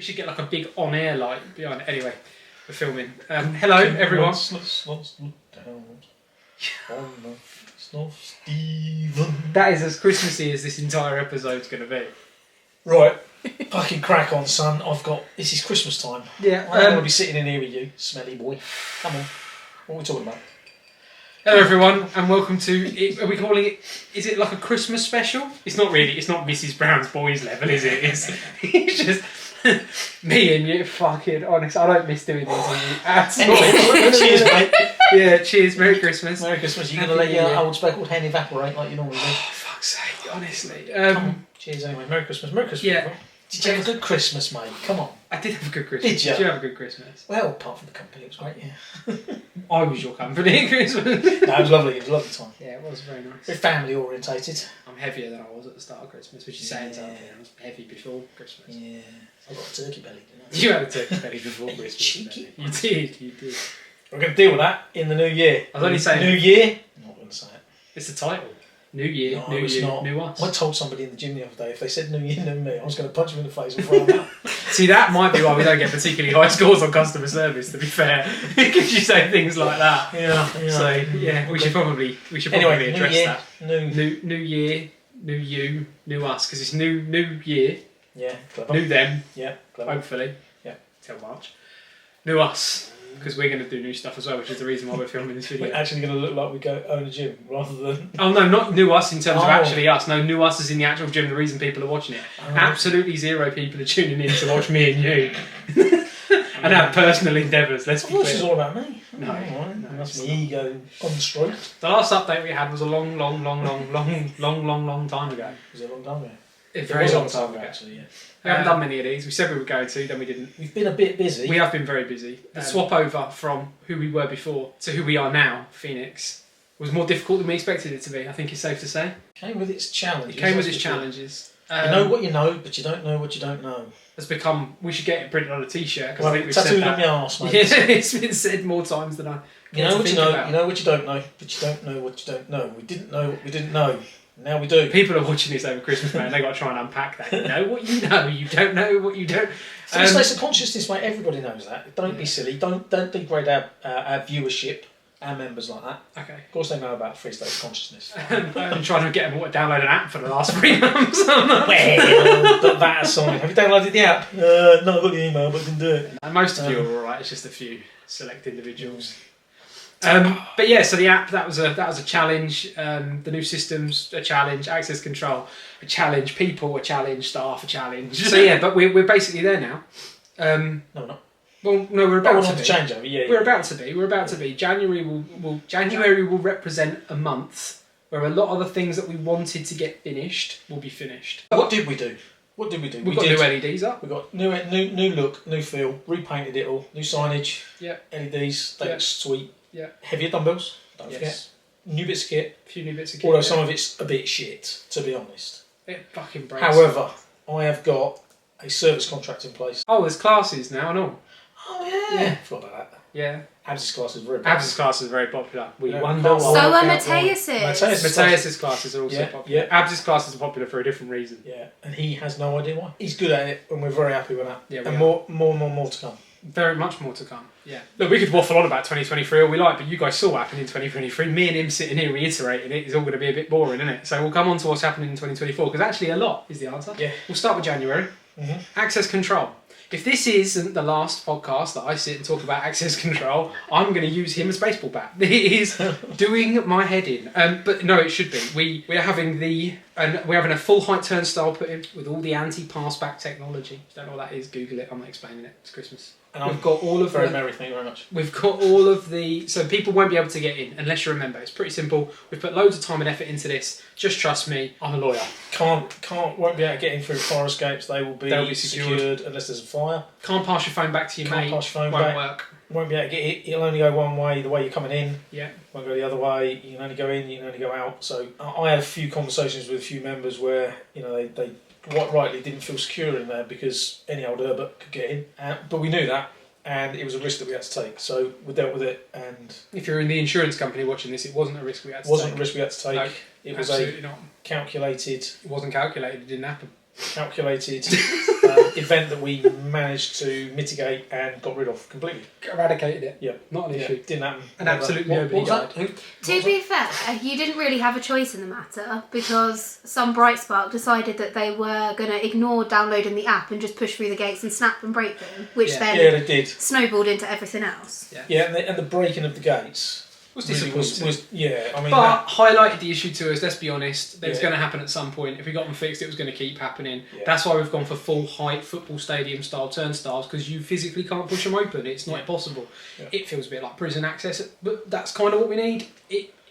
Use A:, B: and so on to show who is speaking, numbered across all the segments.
A: We should get like a big on-air light behind it. Anyway, we're filming. Hello, everyone.
B: Let's look down on the snuff Stephen.
A: That is as Christmassy as this entire episode's going to be.
B: Right, fucking crack on, son. This is Christmas time.
A: Yeah.
B: I don't want to be sitting in here with you, smelly boy. Come on. What are we talking about?
A: Hello, everyone, and welcome to. Are we calling it? Is it like a Christmas special? It's not really. It's not Mrs. Brown's Boys level, is it? It's just. Me and you, fucking honest, I don't miss doing these with you at all.
B: Cheers, mate.
A: Yeah, cheers, Merry Christmas.
B: Merry Christmas. You're going to let your old speckled hen evaporate like you normally do.
A: Oh, fuck's sake, honestly.
B: Come on. Cheers anyway. Merry Christmas. Merry Christmas.
A: Yeah.
B: Everyone. Did you have a good Christmas, mate? Come on.
A: I did have a good Christmas.
B: Did you?
A: Did you have a good Christmas?
B: Well, apart from the company, it was great, yeah.
A: I was your company at Christmas.
B: No, it was lovely. It was a lovely time.
A: Yeah, it was very nice.
B: Very family orientated.
A: I'm heavier than I was at the start of Christmas, which is saying something. I was heavy before Christmas.
B: Yeah. I got a turkey belly, didn't I?
A: You had a turkey belly before Christmas.
B: Cheeky.
A: You did.
B: We're going to deal with that in the new year.
A: I was only saying.
B: New year? I'm not going to say it.
A: It's the title. New year,
B: No,
A: new
B: it's
A: year,
B: not.
A: new us.
B: I told somebody in the gym the other day, if they said new year, new me, I was going to punch them in the face and throw them out.
A: See, that might be why we don't get particularly high scores on customer service, to be fair. Because you say things like that.
B: Yeah.
A: So, yeah, we should probably
B: Anyway,
A: address
B: new year,
A: that. New year, new you, new us. Because it's new year,
B: Yeah, clever.
A: new them,
B: Yeah, clever.
A: hopefully.
B: Yeah.
A: Till March. New us. Because we're going to do new stuff as well, which is the reason why we're filming this video.
B: We're actually going to look like we own a gym rather than...
A: Oh no, not new us in terms of
B: Oh.
A: actually us. No, new us is in the actual gym, the reason people are watching it.
B: Oh.
A: Absolutely zero people are tuning in to watch me and you. And have personal endeavours, let's
B: Of
A: be
B: course it's
A: clear.
B: all about me.
A: No,
B: Alright,
A: no,
B: that's
A: it's
B: my ego on the stroke.
A: The last update we had was a long time ago.
B: It was a long time ago.
A: A
B: It
A: very
B: was a
A: long time ago.
B: actually, yeah.
A: We haven't done many of these. We said we were going to, then we didn't.
B: We've been a bit busy.
A: We have been very busy. The swap over from who we were before to who we are now, Phoenix, was more difficult than we expected it to be, I think it's safe to say.
B: Came with its challenges.
A: It came with its
B: that's for sure.
A: challenges.
B: You know what you know, but you don't know what you don't know.
A: Has become, we should get it printed on a t-shirt, because
B: Well,
A: I think we've said
B: tattooed on
A: that.
B: my arse, mate.
A: Yeah, it's been said more times than I
B: You know what you
A: think
B: know,
A: about.
B: you know what you don't know, but you don't know what you don't know. We didn't know what we didn't know. Now we do.
A: People are watching this over Christmas, man. They got to try and unpack that. You know what you know. You don't know what you don't.
B: Three states of consciousness, mate. Everybody knows that. Don't be silly. Don't degrade our viewership, our members like that.
A: Okay.
B: Of course, they know about three states of consciousness.
A: I've been trying to get them all to download an app for the last 3 months.
B: Well, but that aside, have you downloaded the app? No, I've got the email, but I can do it.
A: And most of you are all right. It's just a few select individuals. But yeah, so the app that was a challenge. The new systems a challenge. Access control a challenge. People a challenge. Staff a challenge. So yeah, but we're basically there now.
B: No, we're not.
A: Well, no, we're about to be.
B: change over. Yeah,
A: We're about to be. We're about to be. January will represent a month where a lot of the things that we wanted to get finished will be finished.
B: What did we do? What did we do?
A: We've got new LEDs up.
B: We got new look, new feel, repainted it all, new signage.
A: Yeah.
B: LEDs. They
A: Yeah.
B: look sweet.
A: Yeah.
B: Heavier dumbbells. Don't
A: Yes.
B: forget. New bits of kit.
A: A few new bits of kit.
B: Although some of it's a bit shit, to be honest.
A: It fucking breaks.
B: However, I have got a service contract in place.
A: Oh, there's classes now and all.
B: Oh yeah.
A: Yeah.
B: Forgot about that.
A: Yeah.
B: Abs's class is very popular.
A: Abs's class is very popular. We
B: Yeah.
A: wonder
B: So
A: why.
C: So are
B: Mateus's.
C: Mateus's.
A: Mateus's classes are also
B: Yeah,
A: popular.
B: yeah.
A: Abs's classes are popular for a different reason.
B: Yeah, and he has no idea why. He's good at it, and we're very happy with that.
A: Yeah, we
B: and
A: are.
B: more to come.
A: Very much more to come. Yeah. Look, we could waffle on about 2023 all we like, but you guys saw what happened in 2023. Me and him sitting here reiterating it is all going to be a bit boring, isn't it? So we'll come on to what's happening in 2024, because actually a lot is the answer.
B: Yeah.
A: We'll start with January.
B: Mm-hmm.
A: Access control. If this isn't the last podcast that I sit and talk about access control, I'm going to use him as baseball bat. It is doing my head in. But no, it should be. We're having a full height turnstile put in with all the anti-pass back technology. If you don't know what that is, Google it. I'm not explaining it. It's Christmas.
B: And
A: We've got all of
B: very
A: the,
B: merry. Thank you very much.
A: We've got all of the... So people won't be able to get in unless you remember. It's pretty simple. We've put loads of time and effort into this. Just trust me. I'm a lawyer.
B: Won't be able to get in through fire escapes. They'll be secured unless there's a fire.
A: Can't pass your phone back to your
B: Can't
A: mate.
B: pass your phone
A: won't
B: back.
A: work.
B: Won't be able to get it. It'll only go one way. The way you're coming in.
A: Yeah.
B: Won't go the other way. You can only go in. You can only go out. So I had a few conversations with a few members where they quite rightly didn't feel secure in there because any old Herbert could get in. But we knew that. And it was a risk that we had to take, so we dealt with it. And
A: if you're in the insurance company watching this, it wasn't a risk we had to take.
B: Wasn't a risk we had to take.
A: No,
B: it was
A: absolutely
B: a
A: not.
B: calculated.
A: It wasn't calculated. It didn't happen.
B: calculated event that we managed to mitigate and got rid of completely.
A: Eradicated it.
B: Yeah.
A: Not an issue.
B: Didn't happen.
A: And absolutely nobody
B: What was
A: died.
B: that?
C: To be fair, you didn't really have a choice in the matter because some bright spark decided that they were going to ignore downloading the app and just push through the gates and snap and break them, which
A: Yeah.
C: then
B: Yeah, they did.
C: snowballed into everything else.
B: Yeah, and the breaking of the gates
A: Was
B: really
A: disappointing.
B: yeah, I mean,
A: But highlighted the issue to us, let's be honest, that it's
B: Yeah.
A: going to happen at some point. If we got them fixed, it was going to keep happening.
B: Yeah.
A: That's why we've gone for full height football stadium style turnstiles, because you physically can't push them open. It's not possible.
B: Yeah.
A: It feels a bit like prison access, but that's kind of what we need.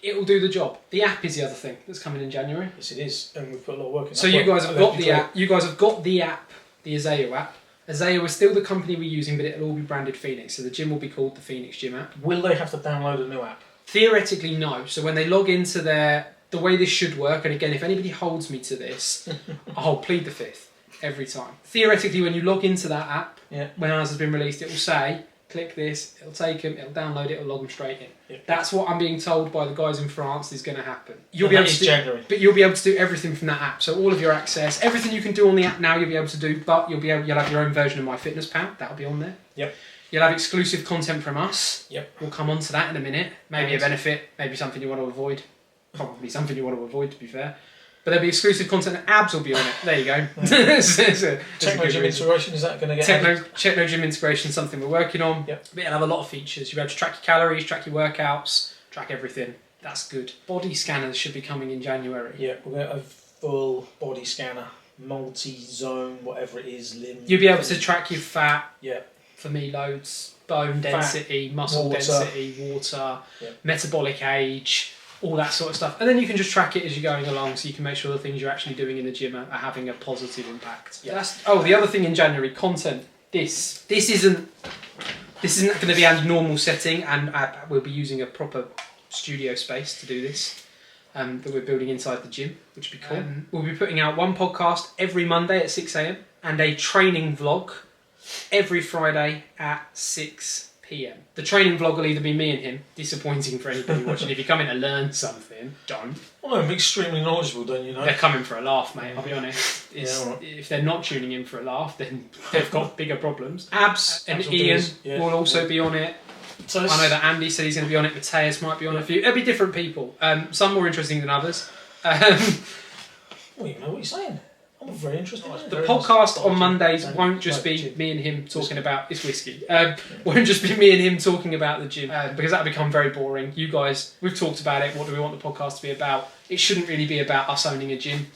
A: It'll do the job. The app is the other thing that's coming in January.
B: yes, it is, and we've put a lot of work in.
A: So you guys have got the app. You guys have got the app, the Azeo app. Azeo is still the company we're using, but it'll all be branded Phoenix. So the gym will be called the Phoenix Gym app.
B: Will they have to download a new app?
A: Theoretically, no. So when they log into the way this should work, and again, if anybody holds me to this, I'll plead the fifth every time. Theoretically, when you log into that app, when ours has been released, it will say, click this, it'll take them, it'll download it, it'll log them straight in.
B: Yeah.
A: That's what I'm being told by the guys in France is going to happen.
B: You'll be able to January.
A: But you'll be able to do everything from that app. So all of your access, everything you can do on the app now, you'll be able to do. But you'll have your own version of MyFitnessPal. That'll be on there.
B: Yep.
A: You'll have exclusive content from us.
B: Yep.
A: We'll come on to that in a minute. Maybe a benefit, maybe something you want to avoid. Probably something you want to avoid, to be fair. But there'll be exclusive content. Abs will be on it. There you go.
B: Techno gym integration, is that going to get
A: Techno gym integration is something we're working on.
B: Yep.
A: But it'll have a lot of features. You'll be able to track your calories, track your workouts, track everything. That's good. Body scanners should be coming in January.
B: Yeah, we're going to have a full body scanner, multi-zone, whatever it is, limb.
A: You'll be able to track your fat.
B: Yeah.
A: For me, loads, bone density, muscle
B: water.
A: density, water,
B: Yep.
A: metabolic age, all that sort of stuff. And then you can just track it as you're going along, so you can make sure the things you're actually doing in the gym are having a positive impact.
B: Yep.
A: The other thing in January, content. This isn't going to be our normal setting, and we'll be using a proper studio space to do this. That we're building inside the gym, which would be cool. We'll be putting out one podcast every Monday at 6 a.m. and a training vlog every Friday at 6 p.m. The training vlog will either be me and him, disappointing for anybody watching. If you come in to learn something, don't.
B: Well, I'm extremely knowledgeable, don't you know?
A: They're coming for a laugh, mate, I'll be honest.
B: Right.
A: If they're not tuning in for a laugh, then they've got bigger problems. Abs and
B: Abs
A: Ian
B: will
A: will also be on it.
B: So
A: I know that Andy said he's going to be on it, Mateus might be on a few. It'll be different people, some more interesting than others.
B: Well, you know what you're saying. I'm very interested.
A: The podcast on Mondays won't just be me and him talking about it's whiskey. Won't just be me and him talking about the gym because that'll become very boring. You guys, we've talked about it. What do we want the podcast to be about? It shouldn't really be about us owning a gym.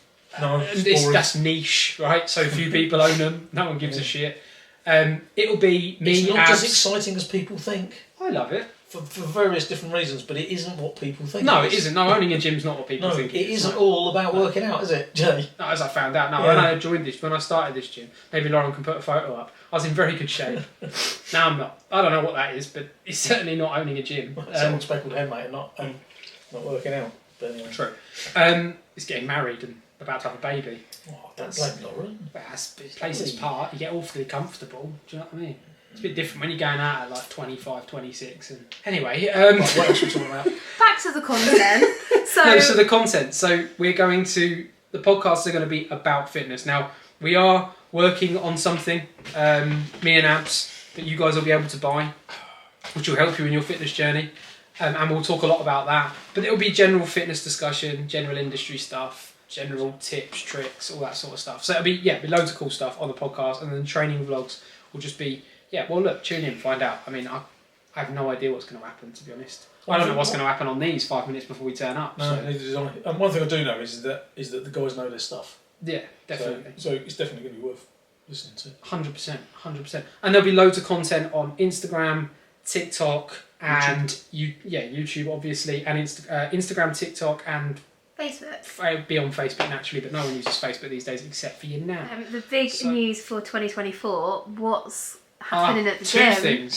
B: No, it's
A: That's niche, right? So few people own them. No one gives a shit. It'll be me.
B: It's not
A: Abs.
B: as exciting as people think.
A: I love it.
B: For various different reasons, but it isn't what people think.
A: No, it isn't. No, owning a gym's not what people think.
B: It isn't all about working out, is it, Jay?
A: No, as I found out. No, when I joined this, when I started this gym, maybe Lauren can put a photo up. I was in very good shape. Now I'm not. I don't know what that is, but it's certainly not owning a gym.
B: Someone's speckled head, mate, and not working out. But anyway.
A: True. It's getting married and about to have a baby.
B: Oh, don't blame Lauren.
A: Well, it plays its part. You get awfully comfortable. Do you know what I mean? It's a bit different when you're going out at like 25, 26. And anyway,
B: Right, what else are we talking about?
C: Back to the content.
A: So the content. So we're going to the podcasts are going to be about fitness. Now we are working on something, me and Abs, that you guys will be able to buy, which will help you in your fitness journey. And we'll talk a lot about that. But it'll be general fitness discussion, general industry stuff, general tips, tricks, all that sort of stuff. So it'll be loads of cool stuff on the podcast, and then training vlogs will just be well, look, tune in, find out. I mean, I have no idea what's going to happen, to be honest. I don't know what's going to happen on these 5 minutes before we turn up.
B: No, neither do I. And one thing I do know is that the guys know their stuff.
A: Yeah, definitely.
B: So it's definitely going to be worth listening to.
A: 100%. And there'll be loads of content on Instagram, TikTok, and YouTube, obviously, and Instagram, TikTok, and
C: Facebook.
A: Be on Facebook naturally, but no one uses Facebook these days except for you now.
C: The big news for 2024, what's happening at the gym?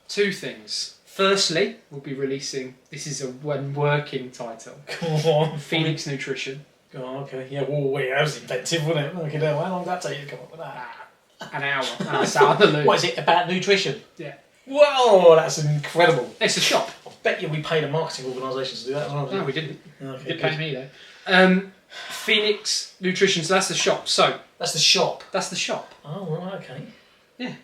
A: Two things. Firstly, we'll be releasing, this is a working title,
B: Come on.
A: Phoenix Nutrition.
B: Oh, okay. Yeah, that was inventive, wasn't it? Okay, how long did that take you to come up with that?
A: An hour, and I sat on the loo.
B: What is it, about nutrition?
A: Yeah.
B: Whoa, that's incredible.
A: It's a shop.
B: I bet you we paid a marketing organisation to do that as well.
A: No, we didn't.
B: Okay,
A: Didn't pay me though. Phoenix Nutrition, so that's the shop. So
B: That's the shop.
A: That's the shop.
B: Oh, right, okay.
A: Yeah.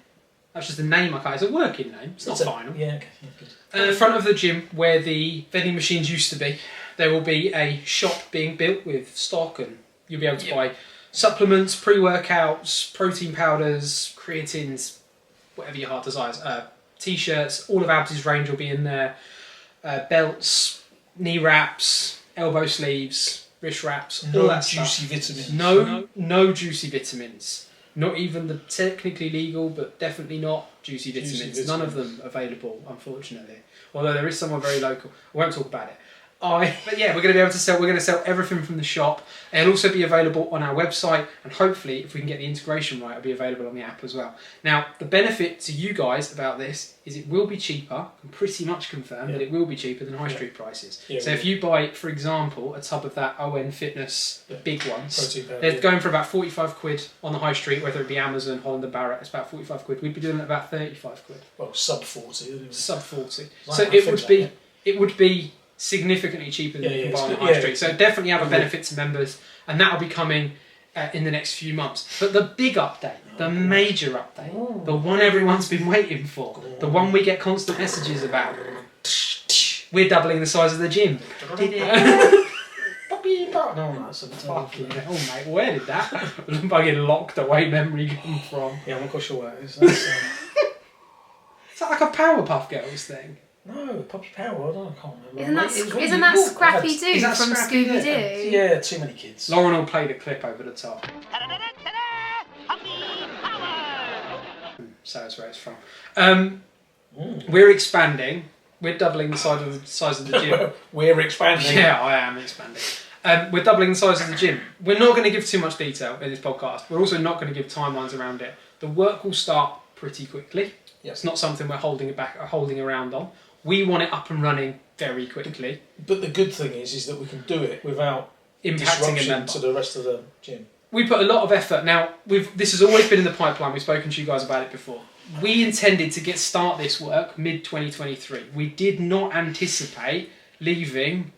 A: That's just a name I can't. It's a working name. It's not final.
B: Yeah, okay. Yeah, good.
A: At the front of the gym, where the vending machines used to be, there will be a shop being built with stock, and you'll be able to buy supplements, pre-workouts, protein powders, creatines, whatever your heart desires. T-shirts, all of Abs's range will be in there. Belts, knee wraps, elbow sleeves, wrist wraps, all that
B: juicy
A: stuff.
B: vitamins.
A: No juicy vitamins. Not even the technically legal, but definitely not juicy vitamins. None of them available, unfortunately. Although there is someone very local. I won't talk about it. But yeah, we're going to be able to sell. We're going to sell everything from the shop. It'll also be available on our website, and hopefully, if we can get the integration right, it'll be available on the app as well. Now, the benefit to you guys about this is it will be cheaper. I can pretty much confirm that it will be cheaper than high street prices. Yeah, so if you buy, for example, a tub of that ON Fitness, the big ones, they're going for about 45 quid on the high street, whether it be Amazon, Holland and Barrett. It's about 45 quid. We'd be doing it at about 35 quid.
B: Well, sub 40.
A: Sub 40. So it would be significantly cheaper than you can buy on the high street. So definitely have a benefit to members, and that will be coming in the next few months. But the big update, the major update, the one everyone's been waiting for, the one we get constant messages about, we're doubling the size of the gym.
B: No, that's a
A: fucking hell, mate. Where did that fucking locked away memory come from?
B: Yeah, I'm not quite sure where it is.
A: Is that like a Powerpuff Girls thing?
B: No, Poppy Power, I can't remember.
C: Isn't that Scrappy Doo from Scooby Doo?
B: Yeah, too many kids.
A: Lauren will play the clip over the top. So that's where it's from. We're expanding. We're doubling the size of the gym.
B: We're expanding.
A: Yeah, I am expanding. We're doubling the size of the gym. We're not going to give too much detail in this podcast. We're also not going to give timelines around it. The work will start pretty quickly. Yep. It's not something we're holding around on. We want it up and running very quickly.
B: But the good thing is that we can do it without
A: impacting a member
B: to the rest of the gym.
A: We put a lot of effort. Now, this has always been in the pipeline. We've spoken to you guys about it before. We intended to start this work mid-2023. We did not anticipate leaving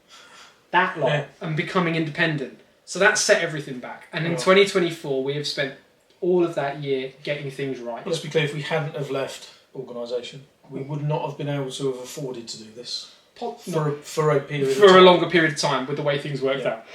A: that long and becoming independent. So that set everything back. And in 2024, we have spent all of that year getting things right.
B: Let's be clear, if we hadn't have left organisation, we would not have been able to have afforded to do this for a period of time.
A: For a longer period of time with the way things worked out.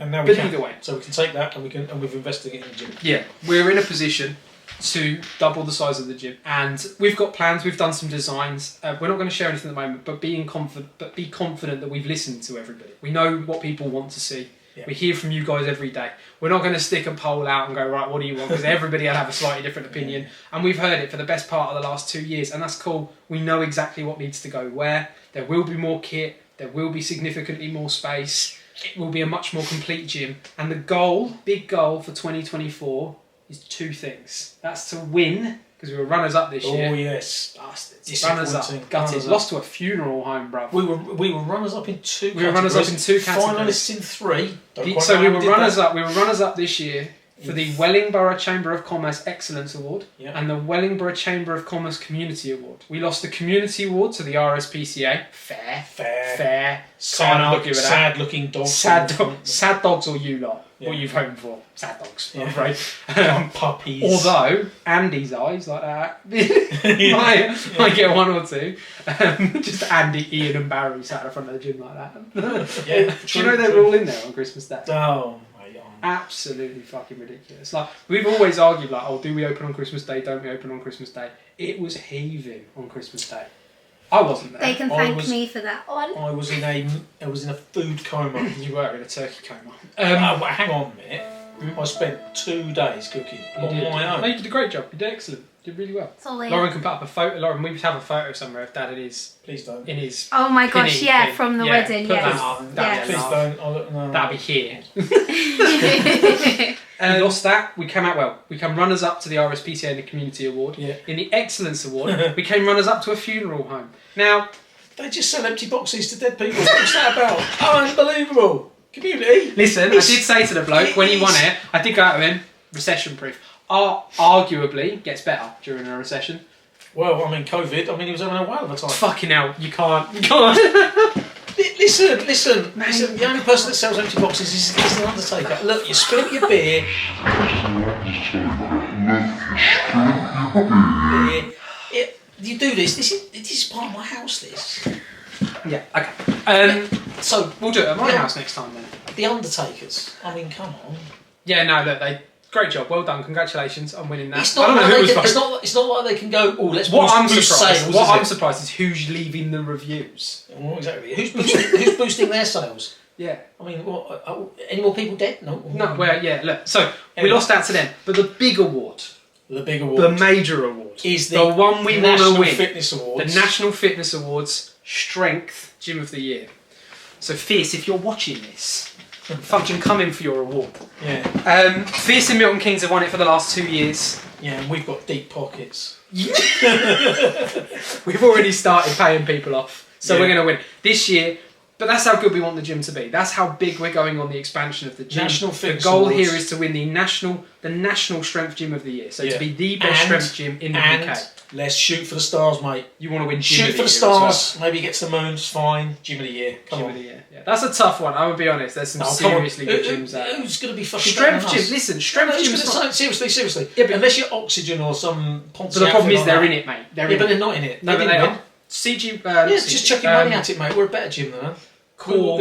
B: And now we can.
A: Either way.
B: So we can take that and we've invested it in the gym.
A: Yeah, we're in a position to double the size of the gym, and we've got plans. We've done some designs. We're not going to share anything at the moment, but be confident that we've listened to everybody. We know what people want to see. Yeah. We hear from you guys every day. We're not going to stick a poll out and go, right, what do you want? Because everybody will have a slightly different opinion. And we've heard it for the best part of the last 2 years, and that's cool. We know exactly what needs to go where. There will be more kit. There will be significantly more space. It will be a much more complete gym. And the big goal for 2024 is 2 things. That's to win, because we were runners-up this year.
B: Oh, yes.
A: Bastards. Runners-up. Gutted. Lost to a funeral home, bruv.
B: We were runners-up in 2 categories.
A: We were runners-up in 2 categories.
B: Finalists in 3.
A: So we were runners-up this year for the Wellingborough Chamber of Commerce Excellence Award and the Wellingborough Chamber of Commerce Community Award. We lost the Community Award to the RSPCA. Fair. Can't argue with that.
B: Sad-looking dogs.
A: Sad dogs or you lot. What you've hoped for. Sad dogs, I'm afraid.
B: Puppies.
A: Although, Andy's eyes like that might get 1 or 2. Just Andy, Ian and Barry sat in front of the gym like that. Do you know they were all in there on Christmas Day?
B: Oh, my God.
A: Absolutely fucking ridiculous. Like, we've always argued, like, do we open on Christmas Day, don't we open on Christmas Day? It was heaving on Christmas Day. I wasn't there.
C: They can thank me for that one.
B: I was in a food coma.
A: You were in a turkey coma.
B: Hang on a minute. I spent 2 days cooking on my own.
A: No, you did a great job. You did excellent. You did really well. Lauren can put up a photo. Lauren, we have a photo somewhere of Dad
B: Please don't.
A: In his.
C: Oh my gosh! Yeah, from the wedding.
A: Yes.
B: Please don't.
A: That'll be here. We lost that. We came out well. We came runners up to the RSPCA and the Community Award.
B: Yeah.
A: In the Excellence Award, we came runners up to a funeral home. Now,
B: they just sell empty boxes to dead people. What's that about? Unbelievable. Community.
A: Listen, I did say to the bloke when he won it, I did go out to him, recession proof. Arguably gets better during a recession.
B: Well, I mean, COVID. I mean, he was having a whale of a time.
A: Fucking hell, you can't.
B: Listen. The only person that sells empty boxes is the Undertaker. Look, you spilt your beer. You do this. This is part of my house. This.
A: Yeah. Okay.
B: So
A: we'll do it at my house next time then.
B: The Undertakers. I mean, come on.
A: Yeah. No. Look. Great job. Well done. Congratulations on winning that.
B: It's not like they can go. Oh, let's boost sales.
A: What I'm surprised is who's leaving the reviews.
B: Well, exactly. Who's boosting their sales?
A: Yeah.
B: I mean, what? Any more people dead? No.
A: No. Well, yeah. Look. So we lost out to them, but the big award. The major award
B: is
A: the one we want to win.
B: Fitness Awards.
A: The National Fitness Awards Strength Gym of the Year. So Fierce, if you're watching this, function come in for your award.
B: Yeah.
A: Fierce and Milton Keynes have won it for the last 2 years.
B: Yeah, and we've got deep pockets.
A: We've already started paying people off, so we're going to win this year. But that's how good we want the gym to be. That's how big we're going on the expansion of the gym.
B: National Fitness
A: The goal
B: Awards.
A: here is to win the national strength gym of the year. So to be the best strength gym in the UK.
B: Let's shoot for the stars, mate.
A: You want to win
B: gym
A: of the year.
B: Shoot for the stars. Well. Maybe get to the moon. It's fine. Gym of the year. Come on.
A: Gym of the year. Yeah. That's a tough one. I would be honest. There's some seriously good gyms out.
B: Who's going to be fucking
A: strength gym? Listen, strength gym.
B: Seriously.
A: Yeah, but
B: unless you're Oxygen or some.
A: But the problem is they're in it, mate.
B: But they're not in it.
A: No, but they are. CG.
B: Just chuck your money at it, mate. We're a better gym than that.
A: Core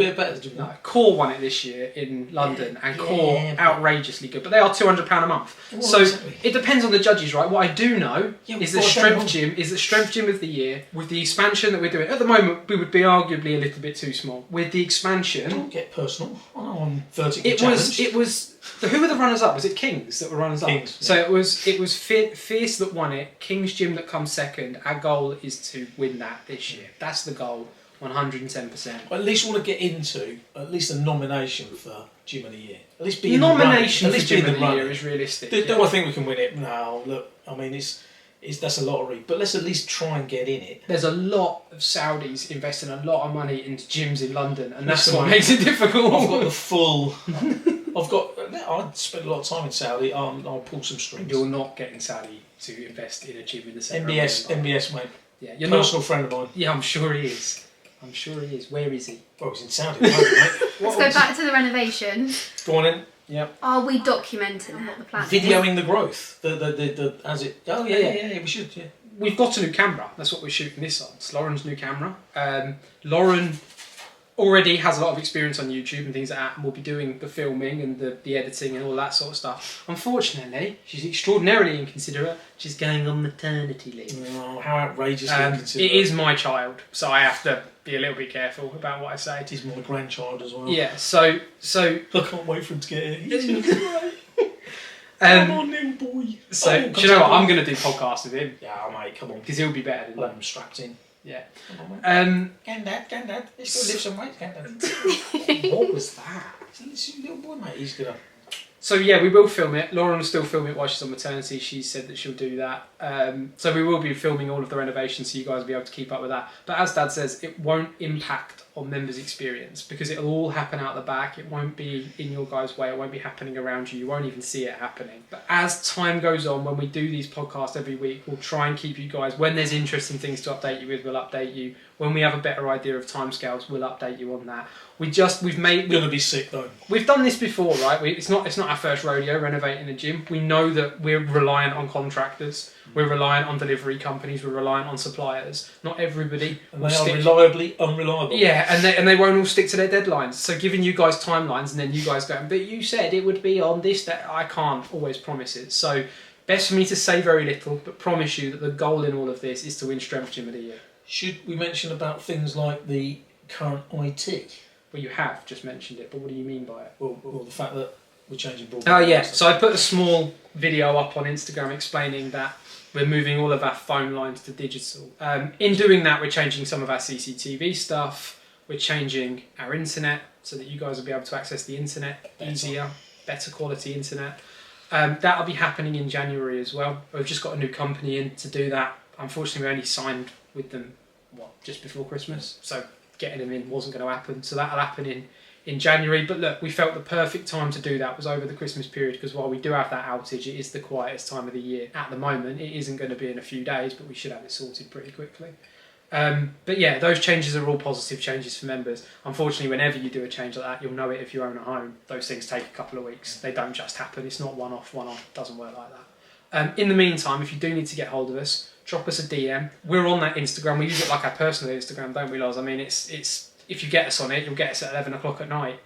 A: won it this year in London, and Core outrageously good, but they are £200 a month.
B: Well,
A: so
B: exactly.
A: It depends on the judges, right? What I do know is that strength gym of the year with the expansion that we're doing. At the moment, we would be arguably a little bit too small. With the expansion,
B: don't get personal. I know I'm vertically challenged.
A: It was. Who were the runners up? Was it Kings that were runners up?
B: Kings.
A: So it was Fierce that won it. Kings Gym that comes second. Our goal is to win that this year. That's the goal. 110%.
B: At least want to get into at least a nomination for Gym of the Year. At least be
A: nomination for Gym of the Year is realistic.
B: Do I think we can win it? No. Look, I mean, that's a lottery, but let's at least try and get in it.
A: There's a lot of Saudis investing a lot of money into gyms in London, and that's what makes it difficult.
B: I've got the full. I'd spend a lot of time in Saudi. I'll pull some strings.
A: You're not getting Saudi to invest in a gym in the centre.
B: MBS, mate.
A: Yeah,
B: you're personal friend of mine.
A: Yeah, I'm sure he is. Where is he?
B: Well, he's in Saudi, mate.
C: Let's go back to the renovation.
B: Go on in. Yep.
C: Are we documenting what the plan is?
B: Videoing the growth. As it. Oh yeah. We should. Yeah.
A: We've got a new camera. That's what we're shooting this on. It's Lauren's new camera. Lauren already has a lot of experience on YouTube and things like that, and will be doing the filming and the editing and all that sort of stuff. Unfortunately, she's extraordinarily inconsiderate. She's going on maternity leave.
B: Oh, how outrageously inconsiderate.
A: It is my child, so I have to be a little bit careful about what I say.
B: It is my grandchild as well.
A: Yeah, so
B: I can't wait for him to get here. He's going to cry. Come on in, boy.
A: So, do you know what? I'm going to do podcasts with him.
B: Yeah, mate, come on.
A: Because he'll be better than
B: Let him strapped in.
A: Yeah.
B: Can Dad. He's going to lift some weight, can Dad.
A: What was that?
B: He's a little boy, mate. He's going to...
A: So yeah, we will film it. Lauren will still film it while she's on maternity. She said that she'll do that. So we will be filming all of the renovations, so you guys will be able to keep up with that. But as Dad says, it won't impact on members' experience because it'll all happen out the back. It won't be in your guys' way. It won't be happening around you. You won't even see it happening. But as time goes on, when we do these podcasts every week, we'll try and keep you guys, when there's interesting things to update you with, we'll update you. When we have a better idea of timescales, we'll update you on that. We're gonna be sick though. We've done this before, right? It's not our first rodeo renovating a gym. We know that we're reliant on contractors. We're reliant on delivery companies. We're reliant on suppliers. Not everybody.
B: And they are reliably unreliable.
A: Yeah, and they won't all stick to their deadlines. So giving you guys timelines and then you guys going, but you said it would be on this, that I can't always promise it. So best for me to say very little, but promise you that the goal in all of this is to win Strength Gym of the Year.
B: Should we mention about things like the current IT?
A: Well, you have just mentioned it, but what do you mean by it?
B: Well, the fact that we're changing broadband.
A: Oh, yeah. So I put a small video up on Instagram explaining that we're moving all of our phone lines to digital. In doing that, we're changing some of our CCTV stuff. We're changing our internet so that you guys will be able to access the internet easier, better quality internet. That'll be happening in January as well. We've just got a new company in to do that. Unfortunately, we only signed with them, just before Christmas. So getting them in wasn't going to happen. So that'll happen in January. But look, we felt the perfect time to do that was over the Christmas period because while we do have that outage, it is the quietest time of the year at the moment. It isn't going to be in a few days, but we should have it sorted pretty quickly. But yeah, those changes are all positive changes for members. Unfortunately, whenever you do a change like that, you'll know it if you own a home. Those things take a couple of weeks. They don't just happen. It's not one off. It doesn't work like that. In the meantime, if you do need to get hold of us, drop us a DM. We're on that Instagram. We use it like our personal Instagram, don't we, Loz? I mean, it's if you get us on it, you'll get us at 11 o'clock at night.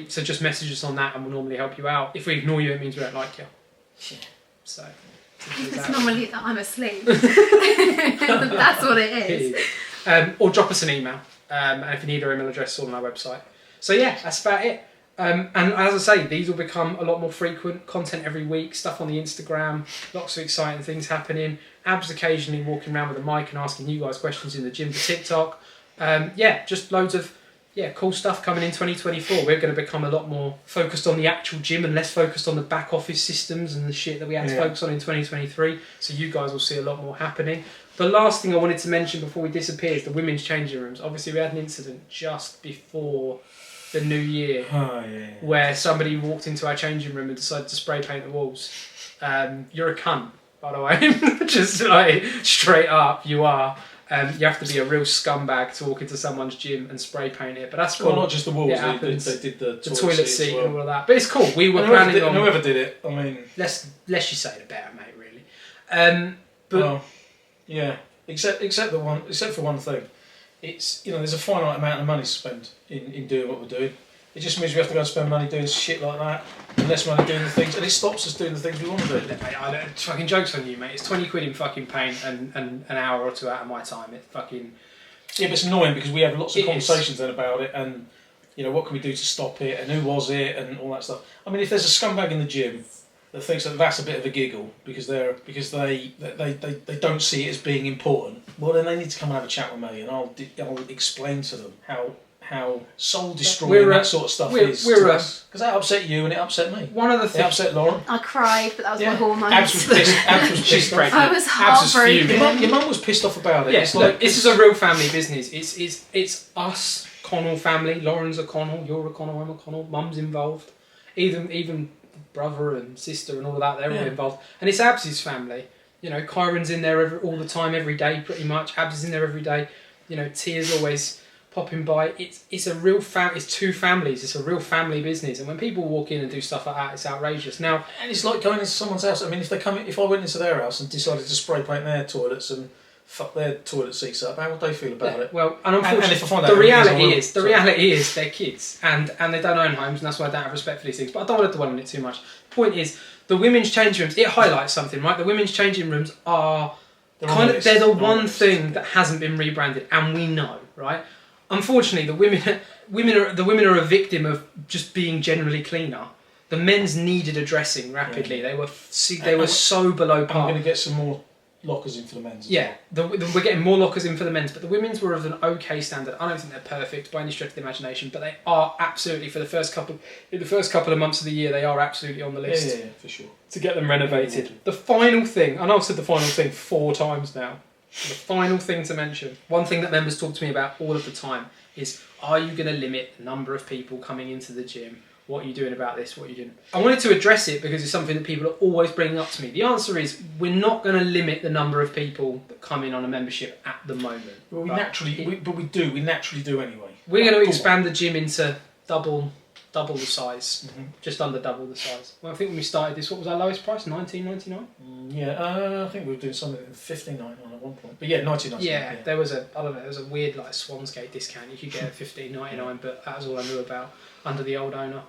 A: So just message us on that and we'll normally help you out. If we ignore you, it means we don't like you.
B: Yeah.
A: So...
C: It's normally that I'm asleep. That's what it is.
A: Or drop us an email. And if you need our email address, it's all on our website. So yeah, that's about it. And as I say, these will become a lot more frequent. Content every week, stuff on the Instagram, lots of exciting things happening. Abs occasionally walking around with a mic and asking you guys questions in the gym for TikTok. Just loads of cool stuff coming in 2024. We're going to become a lot more focused on the actual gym and less focused on the back office systems and the shit that we had to focus on in 2023. So you guys will see a lot more happening. The last thing I wanted to mention before we disappear is the women's changing rooms. Obviously, we had an incident just before the new year where somebody walked into our changing room and decided to spray paint the walls. You're a cunt, by the way. Just like straight up, you are. You have to be a real scumbag to walk into someone's gym and spray paint it, but that's cool.
B: Well, not just the walls, they did the
A: toilet seat
B: well.
A: and all of that. But it's cool. We were
B: whoever
A: planning on
B: whoever did it. I mean,
A: less you say the better, mate. Really.
B: Except for one thing, it's there's a finite amount of money to spend in doing what we're doing. It just means we have to go and spend money doing shit like that, and less money doing the things, and it stops us doing the things we want to do.
A: Mate, I don't, fucking jokes on you, mate. It's 20 quid in fucking paint and an hour or two out of my time. It's fucking...
B: Yeah, but it's annoying because we have lots of conversations then about it, and what can we do to stop it, and who was it, and all that stuff. I mean, if there's a scumbag in the gym that thinks that that's a bit of a giggle because they don't see it as being important, well then they need to come and have a chat with me, and I'll explain to them how soul destroying that sort of stuff is to us. Because that upset you and it upset me.
A: One of the things...
B: It upset Lauren.
C: I cried, but that was my hormones.
B: Abs was pissed off.
C: I was heartbroken.
B: Your mum was pissed off about it.
A: Yeah, look, this is a real family business. It's us, Connell family. Lauren's a Connell, you're a Connell, I'm a Connell. Mum's involved. Even brother and sister and all of that, they're all involved. And it's Abs's family. Kyron's in there all the time, every day, pretty much. Abs is in there every day. Tia's always... popping by. It's a real it's two families. It's a real family business, and when people walk in and do stuff like that, it's outrageous. Now,
B: and it's like going into someone's house. I mean, if I went into their house and decided to spray paint their toilets and fuck their toilet seats up, how would they feel about it?
A: Well, and unfortunately,
B: if I find out
A: the reality is they're kids, and they don't own homes, and that's why I don't have respect for these things. But I don't want to dwell on it too much. The point is, the women's changing rooms. It highlights something, right? The women's changing rooms are they're the one thing that hasn't been rebranded, and we know, right? Unfortunately, the women are a victim of just being generally cleaner. The men's needed addressing rapidly. They were so below par.
B: I'm going to get some more lockers in for the men's.
A: We're getting more lockers in for the men's, but the women's were of an okay standard. I don't think they're perfect by any stretch of the imagination, but they are absolutely in the first couple of months of the year. They are absolutely on the list.
B: Yeah, for sure.
A: To get them renovated. The final thing, and I've said the final thing 4 times now. The final thing to mention, one thing that members talk to me about all of the time is, are you going to limit the number of people coming into the gym? What are you doing about this? What are you doing? I wanted to address it because it's something that people are always bringing up to me. The answer is, we're not going to limit the number of people that come in on a membership at the moment.
B: Well, we naturally do anyway.
A: We're going to expand the gym into double the size, just under double the size. Well, I think when we started this, what was our lowest price? $19.99.
B: I think we were doing something $15.99 at one point. But $19.99.
A: Yeah, there was a weird Swansgate discount. You could get $15.99, but that was all I knew about under the old owner.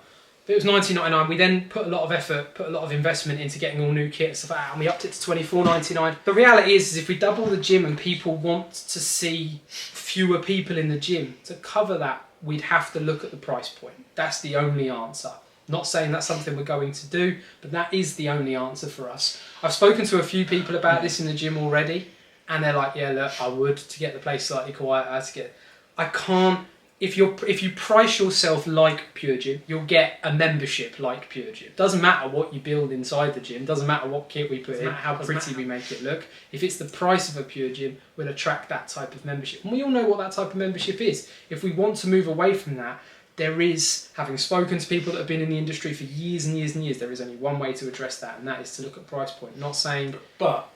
A: But it was $19.99. We then put a lot of effort, put a lot of investment into getting all new kit and stuff like that, and we upped it to $24.99. The reality is if we double the gym and people want to see fewer people in the gym, to cover that, we'd have to look at the price point. That's the only answer. Not saying that's something we're going to do, but that is the only answer for us. I've spoken to a few people about this in the gym already, and they're like, yeah, look, I would, to get the place slightly quieter, I can't... If you price yourself like Pure Gym, you'll get a membership like Pure Gym. Doesn't matter what you build inside the gym, doesn't matter what kit we put in, how pretty we make it look. If it's the price of a Pure Gym, we'll attract that type of membership. And we all know what that type of membership is. If we want to move away from that, there is, having spoken to people that have been in the industry for years and years and years, there is only one way to address that, and that is to look at price point. Not saying...
B: But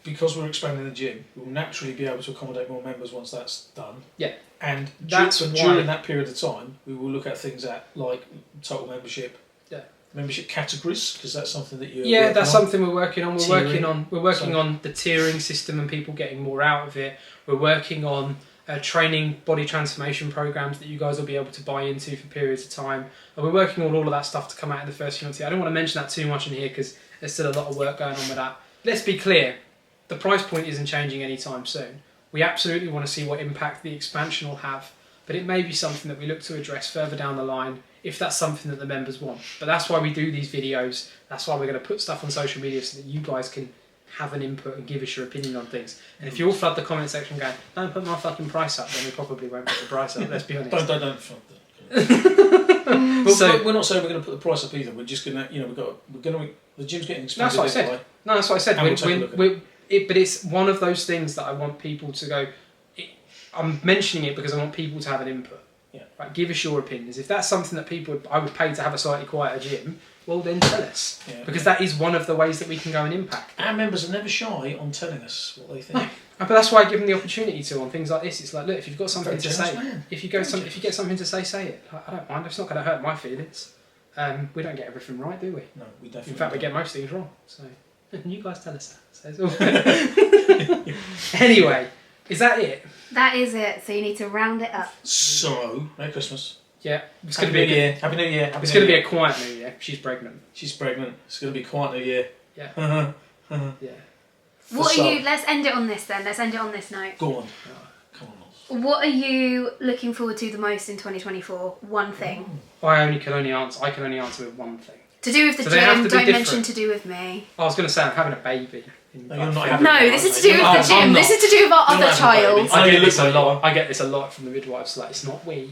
B: because we're expanding the gym, we'll naturally be able to accommodate more members once that's done.
A: Yeah.
B: And
A: That's
B: during that period of time, we will look at things like total membership, membership categories, because that's something that you're
A: that's something we're working on. We're working
B: So-
A: on the tiering system and people getting more out of it. We're working on training body transformation programs that you guys will be able to buy into for periods of time. And we're working on all of that stuff to come out in the first few months. I don't want to mention that too much in here because there's still a lot of work going on with that. Let's be clear, the price point isn't changing anytime soon. We absolutely want to see what impact the expansion will have, but it may be something that we look to address further down the line if that's something that the members want. But that's why we do these videos. That's why we're going to put stuff on social media so that you guys can have an input and give us your opinion on things. And if you all flood the comment section going, don't put my fucking price up, then we probably won't put the price up, let's be honest.
B: Don't flood that.
A: So-
B: But we're not saying we're going to put the price up either. We're just going to, the gym's getting expanded.
A: That's what I said.
B: anyway.
A: No, that's what I said.
B: And we'll take a look at
A: But it's one of those things that I want people to go... I'm mentioning it because I want people to have an input.
B: Yeah.
A: Right, give us your opinions. If that's something that I would pay to have a slightly quieter gym, well then tell us.
B: Yeah.
A: Because that is one of the ways that we can go and impact.
B: Our members are never shy on telling us what they think.
A: No. But that's why I give them the opportunity to on things like this. It's like, look, if you've got something
B: Very
A: to
B: generous
A: say,
B: man.
A: if you get something to say it. I don't mind. It's not going to hurt my feelings. We don't get everything right, do we?
B: No, we definitely
A: In fact, we
B: don't.
A: get most things wrong. So you guys tell us that. So it's all Anyway, is that it?
C: That is it. So you need to round it up.
B: So, Merry Christmas.
A: Yeah, it's
B: Happy
A: going to
B: New
A: be
B: Year. Happy New Year.
A: It's going to be a quiet New Year. She's pregnant.
B: She's pregnant. It's going to be quite a New Year.
A: Yeah. Yeah.
C: What
B: So-
C: are you? Let's end it on this then. Let's end it on this note.
B: Go on. Come on, Oz.
C: What are you looking forward to the most in 2024? One thing.
A: I can only answer with one thing.
C: To do with the
A: So they have
C: gym.
A: to be
C: Don't
A: different.
C: mention to do with me.
A: I was going to say I'm having a baby.
B: No, you're not having
C: No,
B: a
C: this
B: baby.
C: is to do with the
B: I'm
C: gym.
B: not.
C: This is to do with our
B: You're
C: other
B: not having a baby.
C: child.
B: I
A: I
B: know
A: get
B: you
A: this
B: look
A: a
B: like
A: lot. I get this a lot from the midwives. Like, it's not we,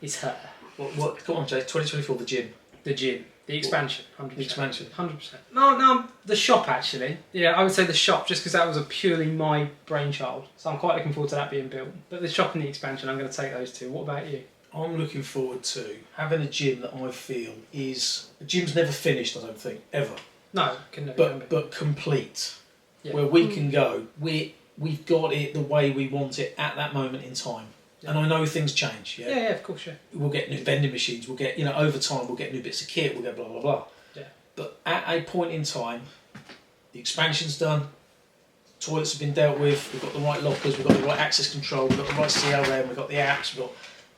A: it's her.
B: What? Go on, Jay. 2024, the gym.
A: The gym, the expansion, 100%.
B: The expansion.
A: 100%. No, the shop actually. Yeah, I would say the shop, just because that was a purely my brainchild. So I'm quite looking forward to that being built. But the shop and the expansion, I'm going to take those two. What about you?
B: I'm looking forward to having a gym that I feel is... The gym's never finished, I don't think, ever.
A: No, can never.
B: But complete.
A: Yeah.
B: Where we can go. We've got it the way we want it at that moment in time.
A: Yeah.
B: And I know things change.
A: Yeah, of course, yeah.
B: We'll get new vending machines, we'll get, over time, we'll get new bits of kit, we'll get blah, blah, blah.
A: Yeah.
B: But at a point in time, the expansion's done, toilets have been dealt with, we've got the right lockers, we've got the right access control, we've got the right CRM, we've got the apps,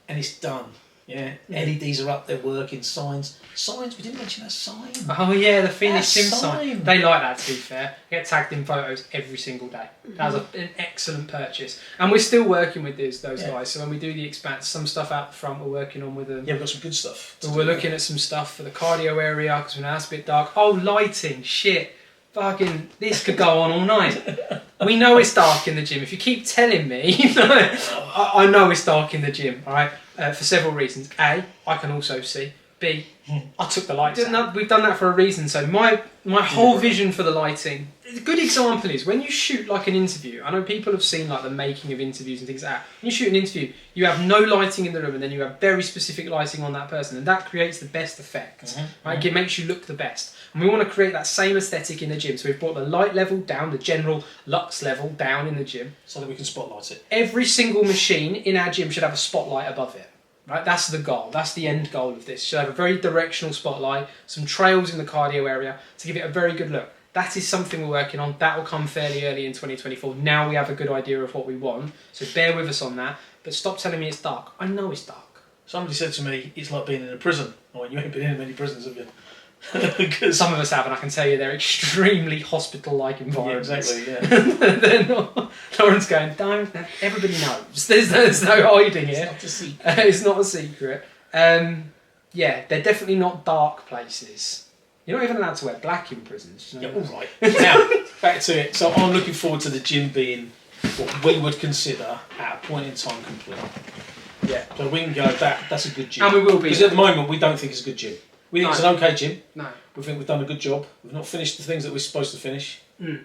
B: and it's done. Yeah, LEDs are up, they're working, signs, we didn't mention that sign.
A: Oh yeah, the Phoenix
B: That
A: Gym sign.
B: sign.
A: They like that, to be fair. I get tagged in photos every single day. That was an excellent purchase. And we're still working with those guys. So when we do the expanse, some stuff out the front we're working on with them.
B: Yeah, we've got some good stuff.
A: But we're looking at some stuff for the cardio area because now it's a bit dark. Oh, lighting, shit. Fucking, this could go on all night. We know it's dark in the gym. If you keep telling me, I know it's dark in the gym, alright? For several reasons. A, I can also see. B, I took the lights out. We've done that for a reason. So my whole vision for the lighting, a good example is when you shoot like an interview. I know people have seen like the making of interviews and things like that. When you shoot an interview, you have no lighting in the room and then you have very specific lighting on that person, and that creates the best effect. Right? It makes you look the best. And we want to create that same aesthetic in the gym. So we've brought the light level down, the general lux level down in the gym.
B: So that we can spotlight it.
A: Every single machine in our gym should have a spotlight above it. Right, that's the goal. That's the end goal of this. Should have a very directional spotlight, some trails in the cardio area to give it a very good look. That is something we're working on. That will come fairly early in 2024. Now we have a good idea of what we want. So bear with us on that. But stop telling me it's dark. I know it's dark.
B: Somebody said to me, it's like being in a prison. Oh, you ain't been in many prisons, have you? Because
A: Some of us have, and I can tell you they're extremely hospital-like environments.
B: Yeah, exactly, yeah.
A: They're not. Lauren's going, don't. Everybody knows. There's no hiding
B: It's
A: here.
B: not a secret.
A: It's not a secret. Yeah, they're definitely not dark places. You're not even allowed to wear black in prisons. You know
B: Yeah,
A: that?
B: all right. Now, back to it. So I'm looking forward to the gym being what we would consider at a point in time complete.
A: Yeah.
B: So we can go, that's a good gym.
A: And we will be.
B: Because at the moment we don't think it's a good gym. We think it's an okay gym.
A: No.
B: We think we've done a good job. We've not finished the things that we're supposed to finish.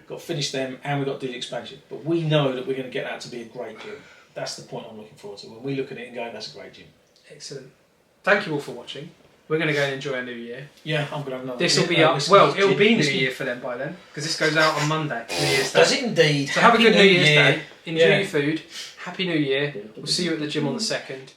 B: Got to finish them, and we've got to do the expansion. But we know that we're going to get that to be a great gym. That's the point I'm looking forward to. When we look at it and go, that's a great gym.
A: Excellent. thank you all for watching. We're going to go and enjoy our New Year.
B: Yeah, I'm going to have another.
A: This will be up. Well, it'll be New Year for them by then because this goes out on Monday. New Year's Day.
B: Does it indeed?
A: So have a good New Year's
B: Year.
A: Day. Enjoy your food. Happy New Year. We'll see you at the gym on the 2nd.